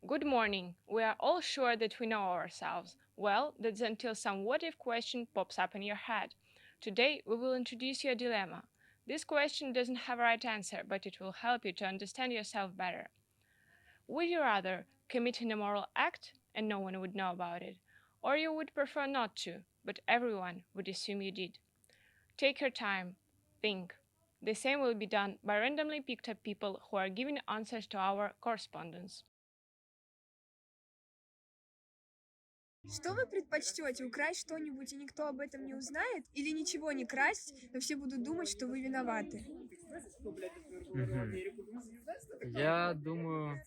Good morning. We are all sure that we know ourselves. Well, that's until some what if question pops up in your head. Today, we will introduce you a dilemma. This question doesn't have a right answer, but it will help you to understand yourself better. Would you rather commit an immoral act and no one would know about it, or you would prefer not to, but everyone would assume you did? Take your time, think. The same will be done by randomly picked up people who are giving answers to our correspondence. Что вы предпочтете, украсть что-нибудь и никто об этом не узнает, или ничего не красть, но все будут думать, что вы виноваты? Мгм. Я думаю,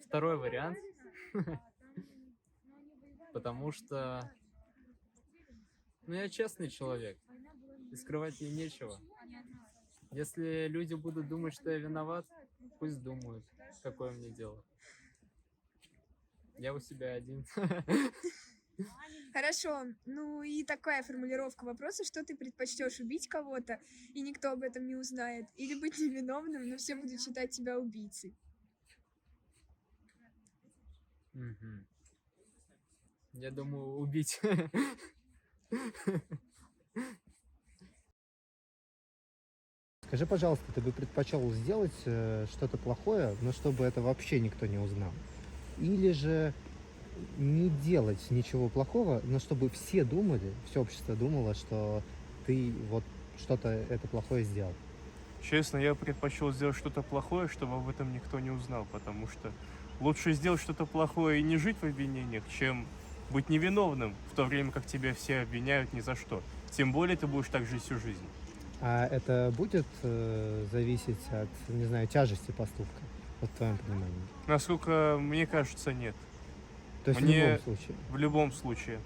второй вариант, потому что, я честный человек, и скрывать мне нечего. Если люди будут думать, что я виноват, пусть думают, какое мне дело. Я у себя один. Хорошо, ну и такая формулировка вопроса, что ты предпочтешь, убить кого-то, и никто об этом не узнает, или быть невиновным, но все будут считать тебя убийцей? Мгм. Я думаю, убить. Скажи, пожалуйста, ты бы предпочел сделать что-то плохое, но чтобы это вообще никто не узнал? Или же не делать ничего плохого, но чтобы все думали, все общество думало, что ты вот что-то это плохое сделал? Честно, я предпочел сделать что-то плохое, чтобы об этом никто не узнал, потому что лучше сделать что-то плохое и не жить в обвинениях, чем быть невиновным, в то время как тебя все обвиняют ни за что. Тем более ты будешь так жить всю жизнь. А это будет зависеть от, не знаю, тяжести поступка, вот в твоем понимании? Насколько мне кажется, нет. То есть в Мне любом случае. в любом случае.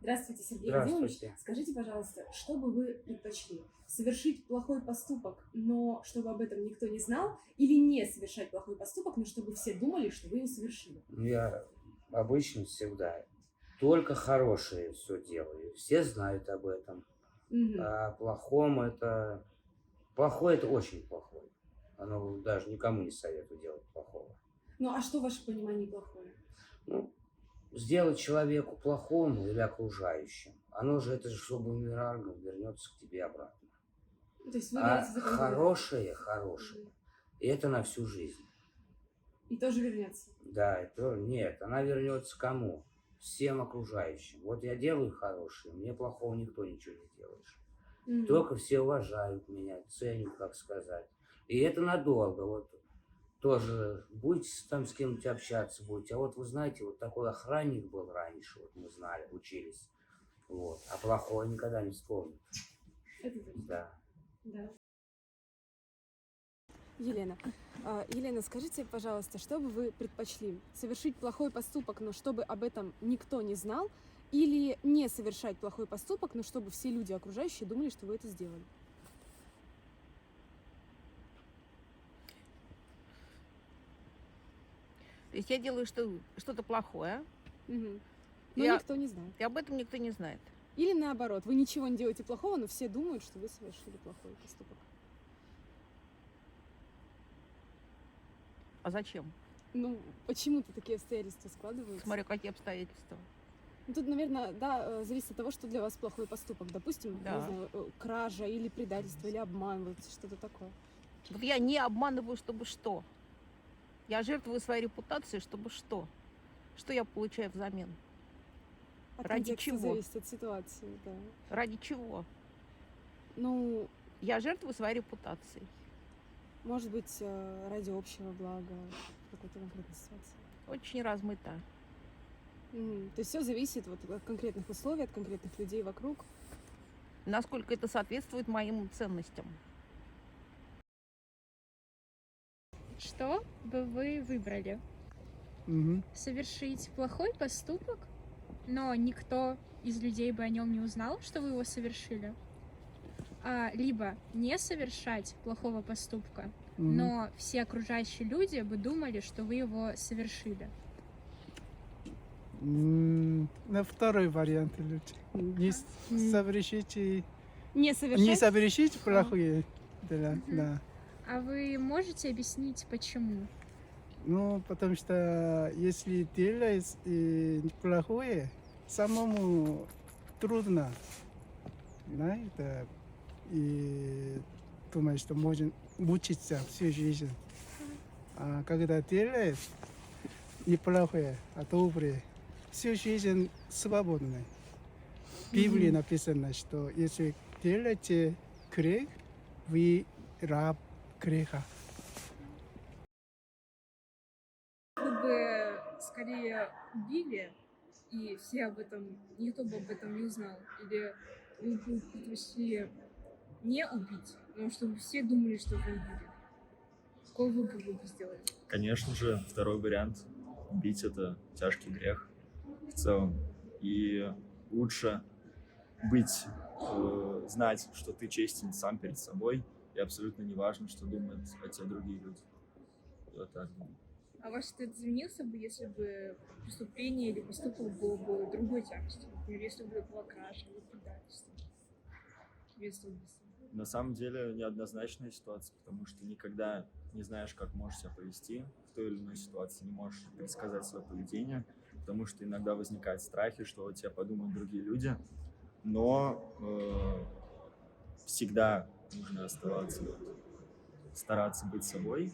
Здравствуйте, Сергей Здравствуйте. Владимирович. Скажите, пожалуйста, что бы вы предпочли? Совершить плохой поступок, но чтобы об этом никто не знал, или не совершать плохой поступок, но чтобы все думали, что вы его совершили? Я обычно всегда только хорошее все делаю. Все знают об этом. Мгм. А плохом это... Плохое это очень плохое. Оно даже никому не советую делать плохого. Ну а что в вашем понимании плохое? Ну, сделать человеку плохому или окружающим, оно же, это же что бумерангом вернется к тебе обратно. То есть вы А верите в закон хорошее, Мгм. и это на всю жизнь. И тоже вернется. Да, это нет, она вернется кому? Всем окружающим. Вот я делаю хорошее, мне плохого никто ничего не делаешь. Мгм. Только все уважают меня, ценят, как сказать. И это надолго. Вот тоже будете там с кем-нибудь общаться, будете. А вот вы знаете, вот такой охранник был раньше, вот мы знали, учились. Вот. А плохого никогда не вспомнит. Это точно. Да. Да. Елена. Елена, скажите, пожалуйста, что бы вы предпочли? Совершить плохой поступок, но чтобы об этом никто не знал, или не совершать плохой поступок, но чтобы все люди окружающие думали, что вы это сделали? То есть я делаю что-то плохое, Мгм. Но Я- никто не знает. и об этом никто не знает. Или наоборот, вы ничего не делаете плохого, но все думают, что вы совершили плохой поступок. А зачем? Ну, почему-то такие обстоятельства складываются. Смотрю, какие обстоятельства. Ну, тут, наверное, да, зависит от того, что для вас плохой поступок. Допустим, Да. не знаю, кража или предательство, или обман, вот что-то такое. Вот я не обманываю, чтобы что? Я жертвую своей репутацией, чтобы что? Что я получаю взамен? От Ради контекста чего? зависит, от ситуации, да. Ради чего? Ну, Я жертвую своей репутацией. может быть, ради общего блага в какой-то конкретной ситуации. Очень размыто. То есть все зависит вот от конкретных условий, от конкретных людей вокруг. Насколько это соответствует моим ценностям. Что бы вы выбрали? Мгм. Совершить плохой поступок, но никто из людей бы о нем не узнал, что вы его совершили? Либо не совершать плохого поступка, Мгм. но все окружающие люди бы думали, что вы его совершили. На второй вариант лучше. Не совершить и Не не совершать? совершить плохое. Да, Мгм. да. А вы можете объяснить, почему? Ну, потому что если делаешь плохое, самому трудно, знаешь, и думаешь, что можно мучиться всю жизнь. А когда делаешь неплохое, а доброе, всю жизнь свободной. В Библии написано, что если делаете грех, вы раб греха. Чтобы скорее убили, и все об этом, никто бы об этом не узнал. Или вы бы предпочли не убить, но чтобы все думали, что вы убили. Какой выбор вы бы сделали? Конечно же, второй вариант. Убить — это тяжкий грех в целом. И лучше знать, что ты честен сам перед собой, и абсолютно не важно, что думают о тебе другие люди. Вот так. А ваш ответ изменился бы, если бы преступление или поступок было бы другой тяжести? Например, если бы это была кража или предательство? Вместо убийства. На самом деле неоднозначная ситуация, потому что никогда не знаешь, как можешь себя повести в той или иной ситуации, не можешь предсказать свое поведение, потому что иногда возникают страхи, что о тебе подумают другие люди, но всегда нужно оставаться, стараться быть собой,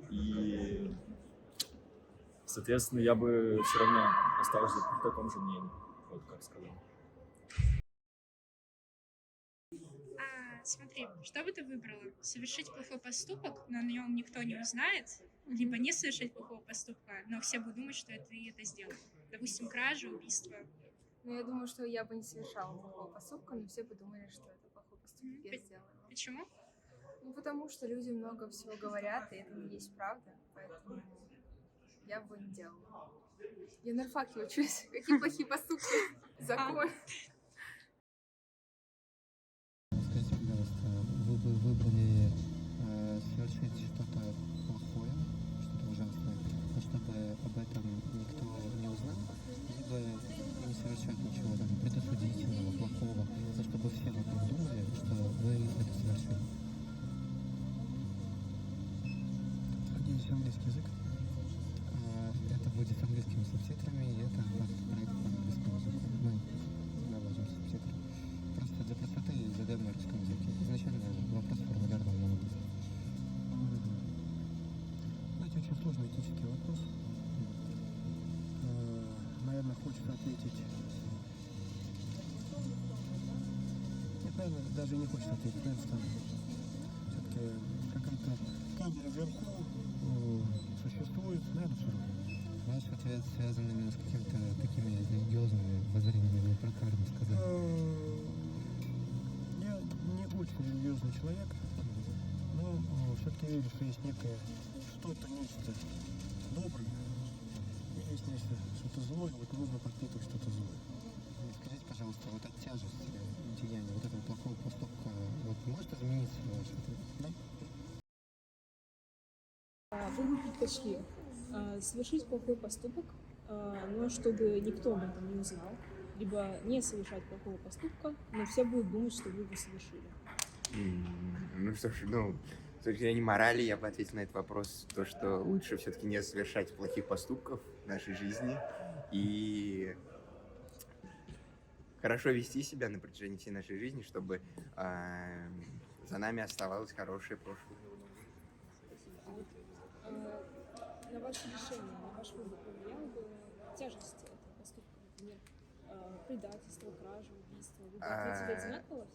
и, соответственно, я бы все равно остался при таком же мнении, вот как сказал. Смотри, что бы ты выбрала? Совершить плохой поступок, но на нем никто не узнает, либо не совершить плохого поступка, но все будут думать, что ты это сделал. Допустим, кража, убийство. Ну, я думаю, что я бы не совершала плохого поступка, но все бы думали, что это плохой поступок я сделала. Почему? Ну, потому что люди много всего говорят, и это не есть правда, поэтому я бы не делала. Я на рфаке учусь. Какие плохие поступки? Закон. Скажите, пожалуйста, вы бы выбрали совершить что-то плохое, что-то ужасное, но чтобы об этом никто не узнал, либо не совершать ничего там предосудительного, плохого, но чтобы все вокруг думали, что вы это совершили? Надеюсь, английский язык. Это будет с английскими субтитрами, и это просто проект по английскому языку. Мы наложим субтитры. Просто для простоты задаем на русском языке. Изначально вопрос формуляр на английском. Знаете, очень сложный этический вопрос. Наверное, хочется ответить. Нет, наверное, даже не хочется ответить. Наверное, все-таки какая-то камера вверху существует, наверное, все равно. Ваш ответ связан именно с какими-то такими религиозными воззрениями, про правильно сказать. Я не очень религиозный человек, но все-таки верю, что есть некое что-то, нечто доброе, и есть нечто, что-то злое, вот нужно подпитывать что-то злое. Скажите, пожалуйста, вот от тяжести деяния, вот этого плохого поступка, вот может измениться ваш ответ? Да? Вы бы предпочли совершить плохой поступок, но чтобы никто об этом не узнал, либо не совершать плохого поступка, но все будут думать, что вы его совершили? Ну что ж, с точки зрения морали я бы ответил на этот вопрос, то, что лучше все-таки не совершать плохих поступков в нашей жизни и хорошо вести себя на протяжении всей нашей жизни, чтобы за нами оставалось хорошее прошлое. На ваше решение, на ваш выбор повлияла бы тяжесть этого поступка, например, предательство, кража, убийство? Вы бы ответили одинаково?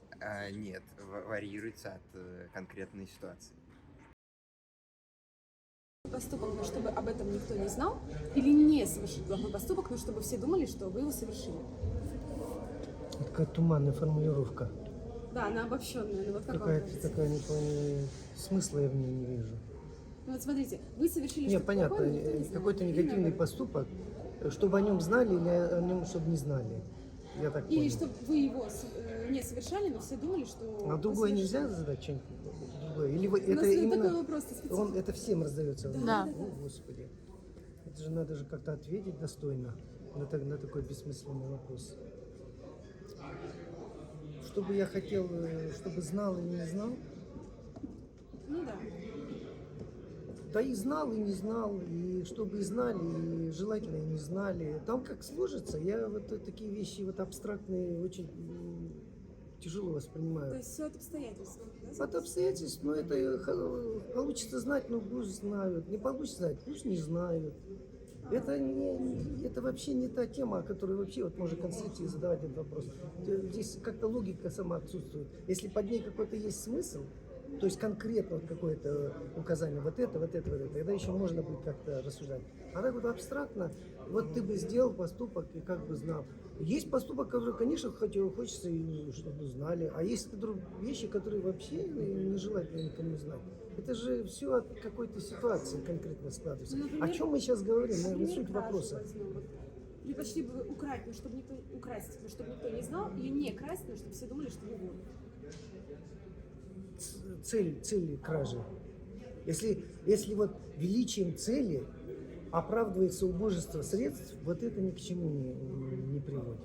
Нет, варьируется от конкретной ситуации. Поступок, но чтобы об этом никто не знал, или не совершить плохой поступок, но чтобы все думали, что вы его совершили? Это такая туманная формулировка. Да, она обобщенная, но вот как вам Какая-то кажется? такая смысла я в ней не вижу. Ну вот смотрите, вы совершили Нет, что-то понятно, плохое, никто не знал. какой-то Или негативный наоборот. поступок, чтобы о нем знали или о нем чтобы не знали. Я так Или понял. чтобы вы его не совершали, но все думали, что... А вы другое совершили. нельзя задать что-нибудь другое? Или У это нас именно... такой вопрос специфический. Это всем раздается? Да. О, Господи. Это же надо же как-то ответить достойно на такой бессмысленный вопрос. Что бы я хотел, чтобы знал или не знал? Ну да. Да и знал, и не знал, и чтобы и знали, и желательно и не знали. Там как сложится, я вот такие вещи вот абстрактные очень тяжело воспринимаю. То есть все от обстоятельств, да? От обстоятельств, ну это получится знать, ну пусть знают. Не получится знать, пусть не знают. Это вообще не та тема, о которой вообще вот можно Конституции задавать этот вопрос. Здесь как-то логика сама отсутствует. Если под ней какой-то есть смысл, то есть конкретно вот какое-то указание, вот это, тогда еще можно будет как-то рассуждать. А так вот абстрактно, вот ты бы сделал поступок и как бы знал. Есть поступок, который, конечно, хочется, чтобы знали, а есть вещи, которые вообще нежелательно никому знать. Это же все от какой-то ситуации конкретно складывается. О чем мы сейчас говорим? Мы суть вопроса. Предпочли бы вы украсть, но чтобы никто не знал, или не красть, но чтобы все думали, что вы вор? Цель кражи. Если вот величием цели оправдывается убожество средств, вот это ни к чему не приводит.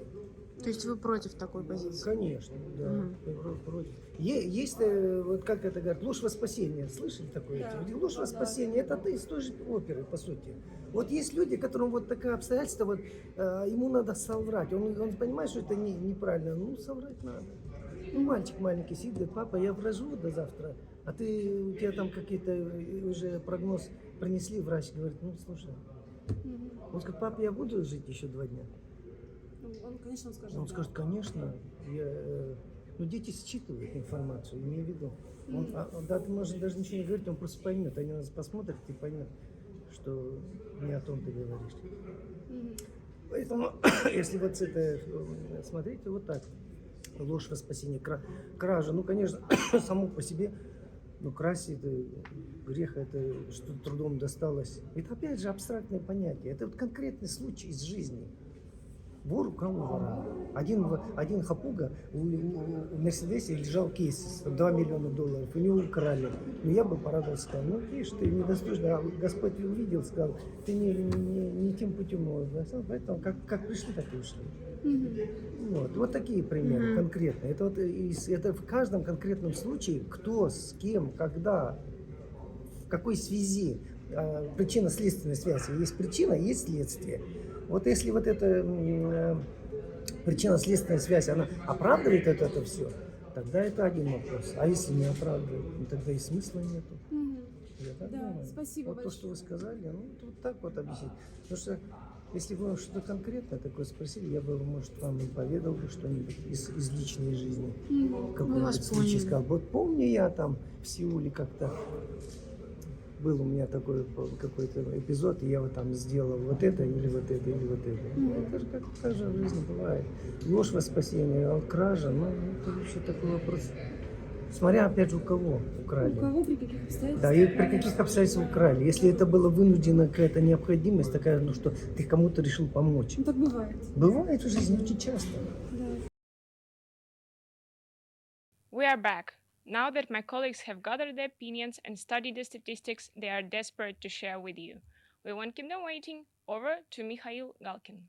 То есть вы против такой позиции? Конечно, да, против. Есть, вот как это говорят, ложь во спасение. Слышали такое? Да. Ложь во спасение, это ты из той же оперы, по сути. Вот есть люди, которым вот такое обстоятельство, вот ему надо соврать. Он понимает, что это неправильно, ну соврать надо. Ну, мальчик маленький сидит, говорит, папа, я вражу до завтра, а у тебя там какие-то уже прогноз принесли, врач говорит, ну, слушай. Он скажет, папа, я буду жить еще 2 дня? Конечно, скажет. Он скажет, конечно. Ну, дети считывают информацию, имею в виду. Ты можешь даже ничего не говорить, он просто поймет. Они нас посмотрят и поймет, что не о том ты говоришь. Поэтому, если вот с это смотреть, то вот так. Ложь во спасение, кража, ну, конечно, само по себе, ну, красть это грех, это что трудом досталось. Это опять же абстрактное понятие, это вот конкретный случай из жизни. Вор у кого вора? Один хапуга в Мерседесе лежал кейс, $2 миллиона, у него украли. Но я бы порадовался, сказал, ну видишь, ты недостойно, а Господь увидел, сказал, ты не тем путем его, поэтому как пришли, так и ушли. Вот такие примеры конкретные. Это в каждом конкретном случае, кто, с кем, когда, в какой связи, причинно-следственная связь. Есть причина, есть следствие. Вот если вот эта причинно-следственная связь, она оправдывает это все, тогда это один вопрос. А если не оправдывает, тогда и смысла нету. Да, спасибо вот большое. То, что вы сказали, ну вот так вот объяснить. Потому что если бы вы что-то конкретное такое спросили, я бы, может, вам и поведал бы что-нибудь из личной жизни. Какой-нибудь случай сказал. Вот помню я там в Сеуле как-то был у меня такой какой-то эпизод, и я вот там сделал вот это, или вот это, или вот это. Это же как же в жизни бывает. Ложь во спасение, а кража, ну, это вообще такой вопрос. Смотря опять же у кого украли. У кого, при каких обстоятельствах? Да, и при каких обстоятельствах украли. Если это была вынуждена какая-то необходимость такая, ну что ты кому-то решил помочь. Ну так бывает. Бывает в жизни очень часто. Да. We are back. Now that my colleagues have gathered the opinions and studied the statistics they are desperate to share with you. We won't keep them waiting. Over to Mikhail Galkin.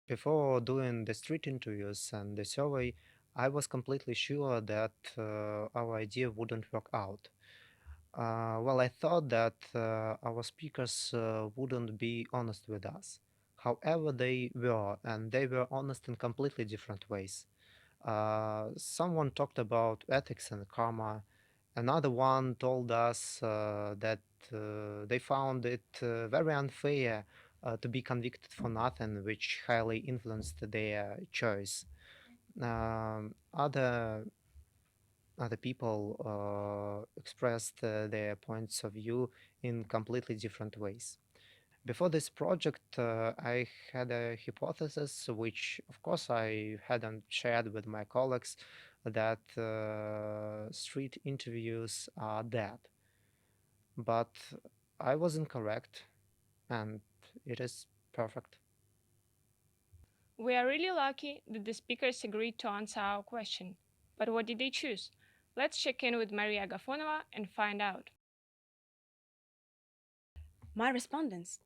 Before doing the street interviews and the survey, I was completely sure that our idea wouldn't work out. Well, I thought that our speakers wouldn't be honest with us. However, they were, and they were honest in completely different ways. Someone talked about ethics and karma. Another one told us that they found it very unfair to be convicted for nothing, which highly influenced their choice. Other people expressed their points of view in completely different ways. Before this project, I had a hypothesis, which of course I hadn't shared with my colleagues, that street interviews are dead. But I was incorrect, and it is perfect. We are really lucky that the speakers agreed to answer our question. But what did they choose? Let's check in with Maria Gafonova and find out. My respondents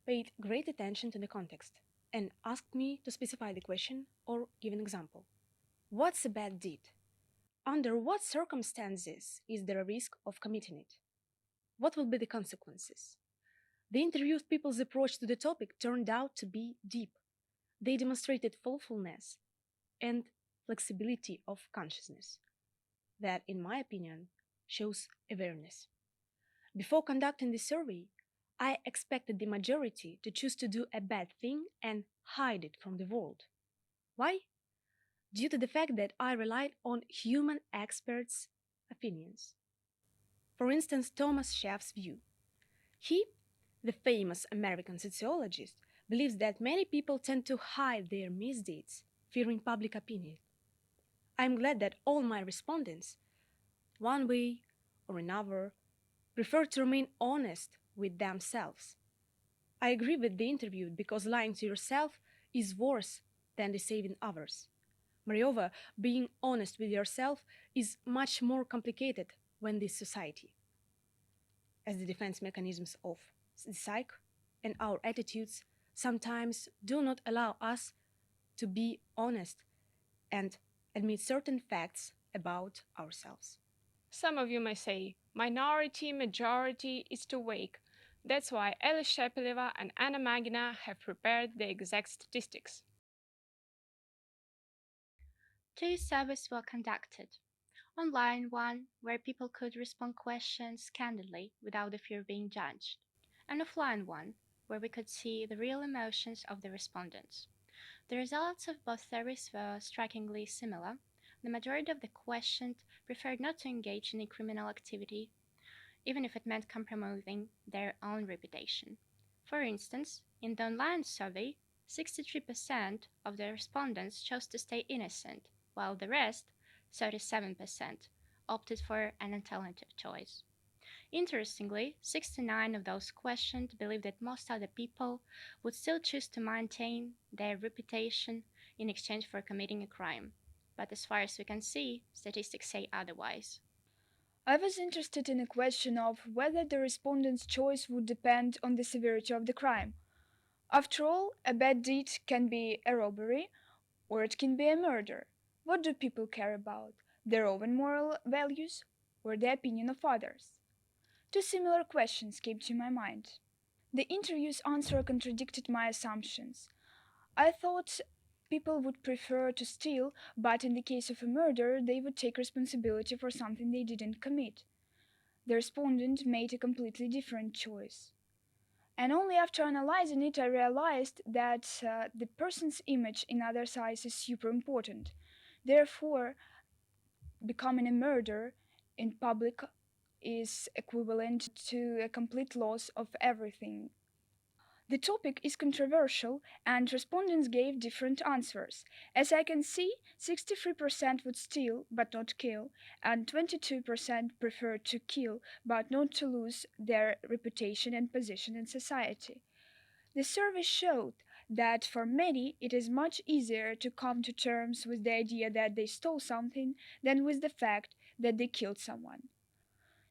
paid great attention to the context and asked me to specify the question or give an example. What's a bad deed? Under what circumstances is there a risk of committing it? What will be the consequences? The interviewed people's approach to the topic turned out to be deep. They demonstrated thoughtfulness and flexibility of consciousness. That, in my opinion, shows awareness. Before conducting the survey, I expected the majority to choose to do a bad thing and hide it from the world. Why? Due to the fact that I relied on human experts' opinions. For instance, Thomas Schaff's view. He, the famous American sociologist, believes that many people tend to hide their misdeeds, fearing public opinion. I'm glad that all my respondents, one way or another, prefer to remain honest with themselves. I agree with the interviewed because lying to yourself is worse than deceiving others. Moreover, being honest with yourself is much more complicated when this society, as the defense mechanisms of the psyche and our attitudes sometimes do not allow us to be honest and admit certain facts about ourselves. Some of you may say, minority, majority is too vague. That's why Ella Shepeleva and Anna Magina have prepared the exact statistics. 2 surveys were conducted. Online one, where people could respond questions candidly without the fear of being judged. An offline one, where we could see the real emotions of the respondents. The results of both surveys were strikingly similar. The majority of the questioned preferred not to engage in a criminal activity, even if it meant compromising their own reputation. For instance, in the online survey, 63% of the respondents chose to stay innocent, while the rest, 37%, opted for an alternative choice. Interestingly, 69 of those questioned believed that most other people would still choose to maintain their reputation in exchange for committing a crime. But as far as we can see, statistics say otherwise. I was interested in a question of whether the respondent's choice would depend on the severity of the crime. After all, a bad deed can be a robbery, or it can be a murder. What do people care about? Their own moral values, or the opinion of others? 2 similar questions came to my mind. The interview's answer contradicted my assumptions. I thought people would prefer to steal, but in the case of a murder, they would take responsibility for something they didn't commit. The respondent made a completely different choice. And only after analyzing it, I realized that the person's image in others' eyes is super important. Therefore, becoming a murderer in public is equivalent to a complete loss of everything. The topic is controversial and respondents gave different answers. As I can see, 63% would steal but not kill, and 22% prefer to kill but not to lose their reputation and position in society. The survey showed that for many it is much easier to come to terms with the idea that they stole something than with the fact that they killed someone.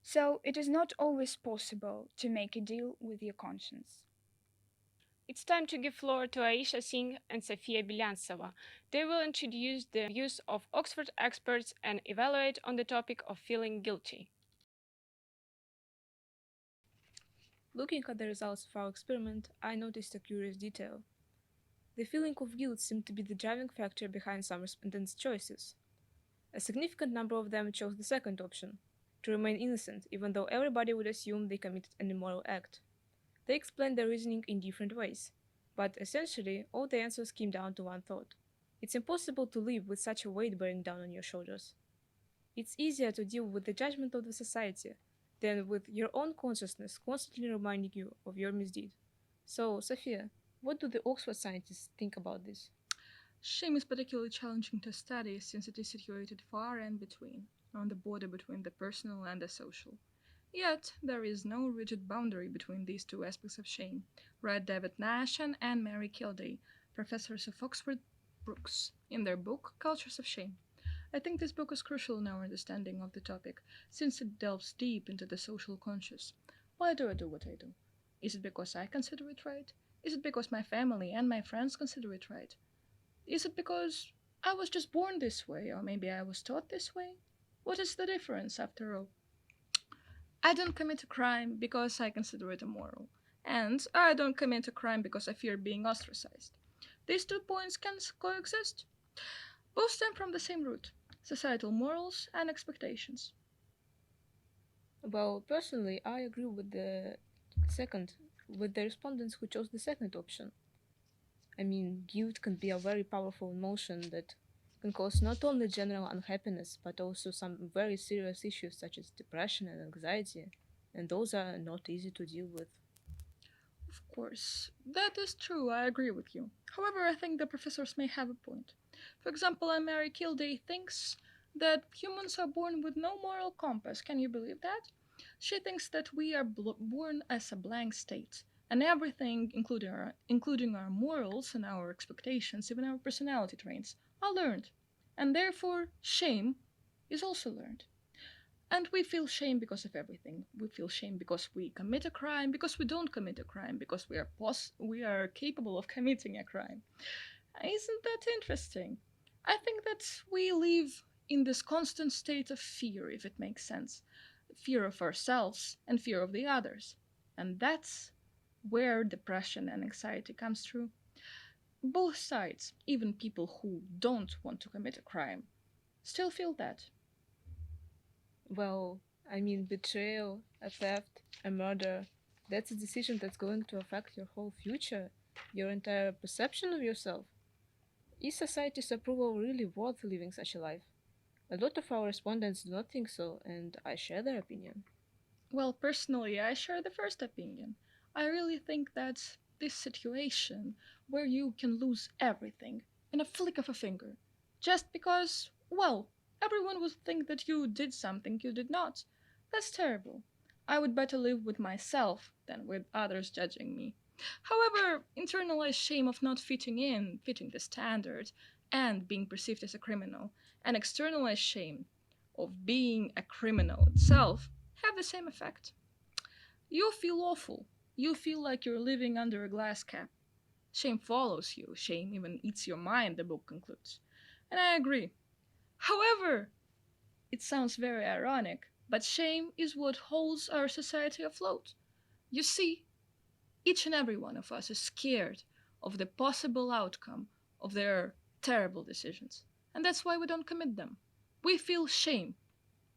So it is not always possible to make a deal with your conscience. It's time to give floor to Aisha Singh and Sofia Belyantsova. They will introduce the views of Oxford experts and evaluate on the topic of feeling guilty. Looking at the results of our experiment, I noticed a curious detail. The feeling of guilt seemed to be the driving factor behind some respondents' choices. A significant number of them chose the second option, to remain innocent, even though everybody would assume they committed an immoral act. They explained their reasoning in different ways, but essentially all the answers came down to one thought. It's impossible to live with such a weight bearing down on your shoulders. It's easier to deal with the judgment of the society than with your own consciousness constantly reminding you of your misdeed. So, Sophia, what do the Oxford scientists think about this? Shame is particularly challenging to study since it is situated far in between, on the border between the personal and the social. Yet, there is no rigid boundary between these two aspects of shame, write David Nash and Anne-Marie Kildee, professors of Oxford Brookes, in their book Cultures of Shame. I think this book is crucial in our understanding of the topic, since it delves deep into the social conscious. Why do I do what I do? Is it because I consider it right? Is it because my family and my friends consider it right? Is it because I was just born this way, or maybe I was taught this way? What is the difference, after all? I don't commit a crime because I consider it immoral, and I don't commit a crime because I fear being ostracized. These 2 points can coexist. Both stem from the same root: societal morals and expectations. Well, personally, I agree with the respondents who chose the second option. I mean, guilt can be a very powerful emotion that can cause not only general unhappiness, but also some very serious issues such as depression and anxiety, and those are not easy to deal with. Of course, that is true, I agree with you. However, I think the professors may have a point. For example, Mary Kilday thinks that humans are born with no moral compass. Can you believe that? She thinks that we are born as a blank state, and everything, including our morals and our expectations, even our personality traits, are learned. And therefore, shame is also learned. And we feel shame because of everything. We feel shame because we commit a crime, because we don't commit a crime, because we are capable of committing a crime. Isn't that interesting? I think that we live in this constant state of fear, if it makes sense. Fear of ourselves and fear of the others. And that's where depression and anxiety comes through. Both sides, even people who don't want to commit a crime, still feel that. Well, I mean, betrayal, a theft, a murder, that's a decision that's going to affect your whole future, your entire perception of yourself. Is society's approval really worth living such a life? A lot of our respondents do not think so, and I share their opinion. Well, personally, I share the first opinion. I really think that this situation where you can lose everything in a flick of a finger, just because, well, everyone would think that you did something you did not. That's terrible. I would better live with myself than with others judging me. However, internalized shame of not fitting the standard, and being perceived as a criminal, and externalized shame of being a criminal itself have the same effect. You feel awful. You feel like you're living under a glass cap. Shame follows you. Shame even eats your mind, the book concludes. And I agree. However, it sounds very ironic, but shame is what holds our society afloat. You see, each and every one of us is scared of the possible outcome of their terrible decisions, and that's why we don't commit them. We feel shame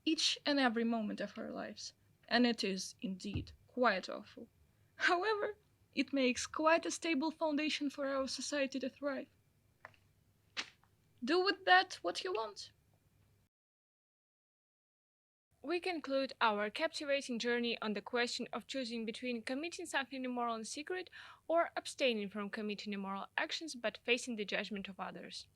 each and every moment of our lives, and it is indeed quite awful. However, it makes quite a stable foundation for our society to thrive. Do with that what you want. We conclude our captivating journey on the question of choosing between committing something immoral in secret or abstaining from committing immoral actions but facing the judgment of others.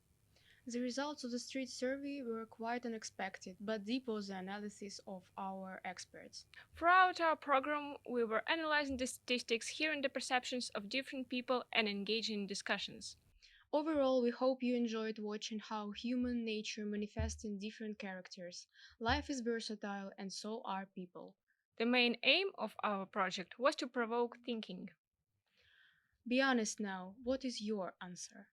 The results of the street survey were quite unexpected, but deep was the analysis of our experts. Throughout our program, we were analyzing the statistics, hearing the perceptions of different people, and engaging in discussions. Overall, we hope you enjoyed watching how human nature manifests in different characters. Life is versatile, and so are people. The main aim of our project was to provoke thinking. Be honest now, what is your answer?